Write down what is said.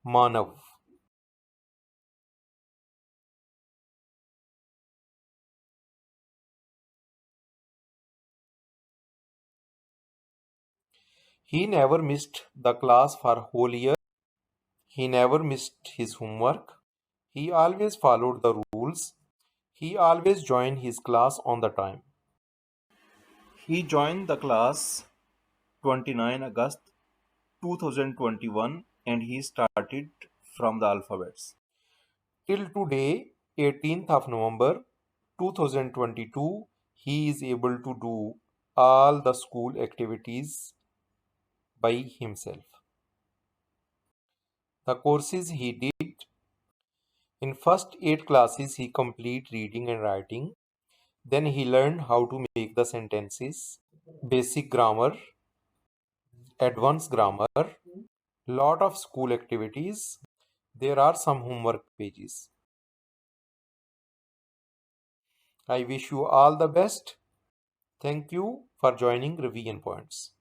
Manav. He never missed the class for whole year. He never missed his homework. He always followed the rules. He always joined his class on the time. He joined the class 29 August 2021 and he started from the alphabets. Till today, 18th of November 2022, he is able to do all the school activities by himself. The courses he did in first 8 classes he complete reading and writing. Then he learned how to make the sentences, basic grammar, advanced grammar, lot of school activities. There are some homework pages. I wish you all the best. Thank you for joining Revision Points.